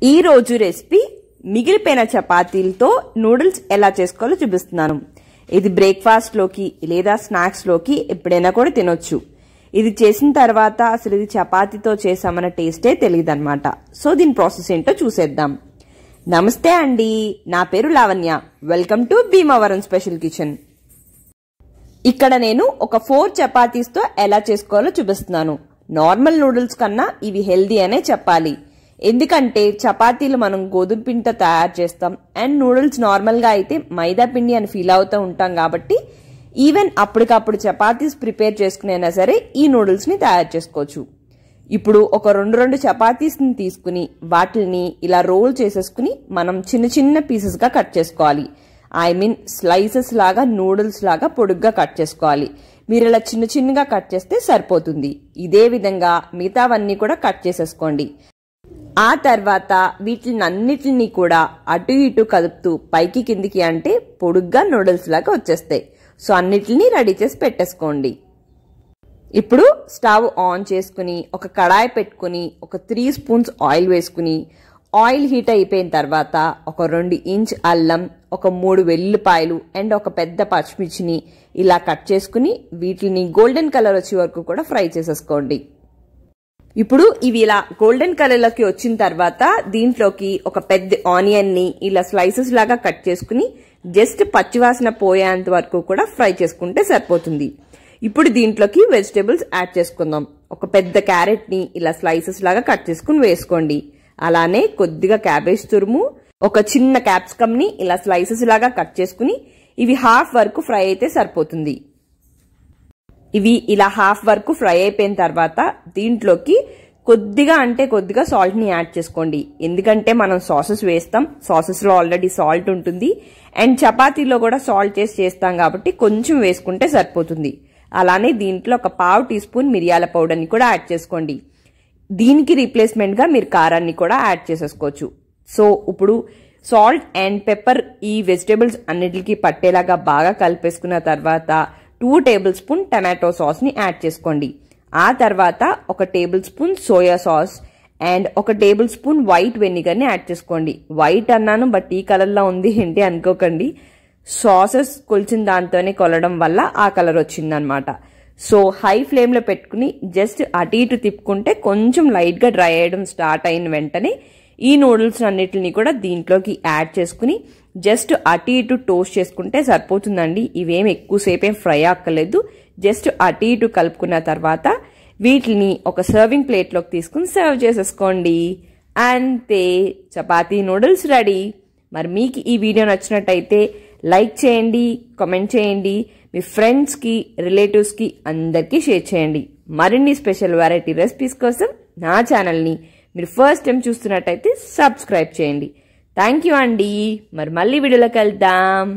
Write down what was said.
ఈ రోజు రెసిపీ మిగిలిపోయిన చపాతీలతో నూడిల్స్ ఎలా చేసుకోవాలో చూపిస్తున్నాను. ఇది బ్రేక్ఫాస్ట్ లోకి లేదా స్నాక్స్ లోకి ఎప్పుడైనా కూడా తినొచ్చు. ఇది చేసిన తర్వాత అసలు ఇది చపాతీతో చేసామన్న టేస్టే తెలియదన్నమాట. సో దీని ప్రాసెస్ ఏంటో చూసేద్దాం. నమస్తే అండి, నా పేరు Lavanya. Welcome to Bhimavaram special kitchen. ఇక్కడ నేను ఒక 4 చపాతీస్ తో ఎలా చేసుకోవాలో చూపిస్తున్నాను. నార్మల్ నూడిల్స్ కన్నా ఇవి హెల్దీ అనే చెప్పాలి. ఎందుకంటే చపాతీలు మనం గోధుమ పిండితో తయారు చేస్తాం అండ్ నూడిల్స్ నార్మల్ గా అయితే మైదా పిండి అని ఫీల్ అవుతూ ఉంటాం. కాబట్టి ఈవెన్ అప్పటికప్పుడు చపాతీస్ ప్రిపేర్ చేసుకునైనా సరే ఈ నూడిల్స్ ని తయారు చేసుకోవచ్చు. ఇప్పుడు ఒక రెండు చపాతీస్ ని తీసుకుని వాటిని ఇలా రోల్ చేసేసుకుని మనం చిన్న చిన్న పీసెస్ గా కట్ చేసుకోవాలి. ఐ మీన్ స్లైసెస్ లాగా నూడిల్స్ లాగా పొడుగ్గా కట్ చేసుకోవాలి. మీరు ఇలా చిన్న చిన్నగా కట్ చేస్తే సరిపోతుంది. ఇదే విధంగా మిగతావన్నీ కూడా కట్ చేసేసుకోండి. ఆ తర్వాత వీటిని అన్నిటిని కూడా అటు ఇటు కదుపుతూ పైకి కిందికి అంటే పొడుగ్గా నూడిల్స్ లాగా వచ్చేస్తాయి. సో అన్నిటిని రెడీ చేసి పెట్టేసుకోండి. ఇప్పుడు స్టవ్ ఆన్ చేసుకుని ఒక కడాయి పెట్టుకుని ఒక 3 స్పూన్స్ ఆయిల్ వేసుకుని ఆయిల్ హీట్ అయిపోయిన తర్వాత ఒక 2 ఇంచ్ అల్లం, ఒక 3 వెల్లుల్లిపాయలు అండ్ ఒక పెద్ద పచ్చిమిర్చిని ఇలా కట్ చేసుకుని వీటిని గోల్డెన్ కలర్ వచ్చే వరకు కూడా ఫ్రై చేసేసుకోండి. ఇప్పుడు ఇవి ఇలా గోల్డెన్ కలర్ లోకి వచ్చిన తర్వాత దీంట్లోకి ఒక పెద్ద ఆనియన్ ని ఇలా స్లైసెస్ లాగా కట్ చేసుకుని జస్ట్ పచ్చివాసన పోయేంత వరకు కూడా ఫ్రై చేసుకుంటే సరిపోతుంది. ఇప్పుడు దీంట్లోకి వెజిటేబుల్స్ యాడ్ చేసుకుందాం. ఒక పెద్ద క్యారెట్ ని ఇలా స్లైసెస్ లాగా కట్ చేసుకుని వేసుకోండి. అలానే కొద్దిగా క్యాబేజ్ తురుము, ఒక చిన్న క్యాప్సికమ్ ని ఇలా స్లైసెస్ లాగా కట్ చేసుకుని ఇవి హాఫ్ వరకు ఫ్రై అయితే సరిపోతుంది. ఇవి ఇలా హాఫ్ వరకు ఫ్రై అయిపోయిన తర్వాత దీంట్లోకి కొద్దిగా సాల్ట్ ని యాడ్ చేసుకోండి. ఎందుకంటే మనం సాసెస్ వేస్తాం, సాసెస్ లో ఆల్రెడీ సాల్ట్ ఉంటుంది అండ్ చపాతీలో కూడా సాల్ట్ చేస్తాం కాబట్టి కొంచెం వేసుకుంటే సరిపోతుంది. అలానే దీంట్లో ఒక 1/2 టీ స్పూన్ మిరియాల పౌడర్ ని కూడా యాడ్ చేసుకోండి. దీనికి రీప్లేస్మెంట్ గా మీరు కారాన్ని కూడా యాడ్ చేసేసుకోవచ్చు. సో ఇప్పుడు సాల్ట్ అండ్ పెప్పర్ ఈ వెజిటేబుల్స్ అన్నిటికీ పట్టేలాగా బాగా కలిపేసుకున్న తర్వాత 2 టేబుల్ స్పూన్ టమాటో సాస్ ని యాడ్ చేసుకోండి. ఆ తర్వాత ఒక table spoon soya sauce and ఒక టేబుల్ స్పూన్ వైట్ వెనిగర్ ని యాడ్ చేసుకోండి. వైట్ అన్నాను బట్ ఈ కలర్ లో ఉంది ఏంటి అనుకోకండి. సాసెస్ కొలిచిన దాంతోనే కొలడం వల్ల ఆ కలర్ వచ్చిందనమాట. సో హై ఫ్లేమ్ లో పెట్టుకుని జస్ట్ అటు ఇటు తిప్పుకుంటే కొంచెం లైట్ గా డ్రై అయ్యడం స్టార్ట్ అయిన వెంటనే ఈ నూడిల్స్ అన్నిటిని కూడా దీంట్లోకి యాడ్ చేసుకుని జస్ట్ అటు ఇటు టోస్ట్ చేసుకుంటే సరిపోతుందండి. ఇవేం ఎక్కువసేపేం ఫ్రై అక్కర్లేదు. జస్ట్ అటు ఇటు కలుపుకున్న తర్వాత వీటిని ఒక సర్వింగ్ ప్లేట్ లోకి తీసుకుని సర్వ్ చేసేసుకోండి. అంతే, చపాతీ నూడిల్స్ రెడీ. మరి మీకు ఈ వీడియో నచ్చినట్టయితే లైక్ చేయండి, కామెంట్ చేయండి, మీ ఫ్రెండ్స్ కి రిలేటివ్స్ కి అందరికీ షేర్ చేయండి. మరిన్ని స్పెషల్ వెరైటీ రెసిపీస్ కోసం నా ఛానల్ ని మీరు ఫస్ట్ టైం చూస్తున్నట్టయితే సబ్స్క్రైబ్ చేయండి. థ్యాంక్ యూ అండి. మరి మళ్ళీ వీడియోలోకి వెళ్దాం.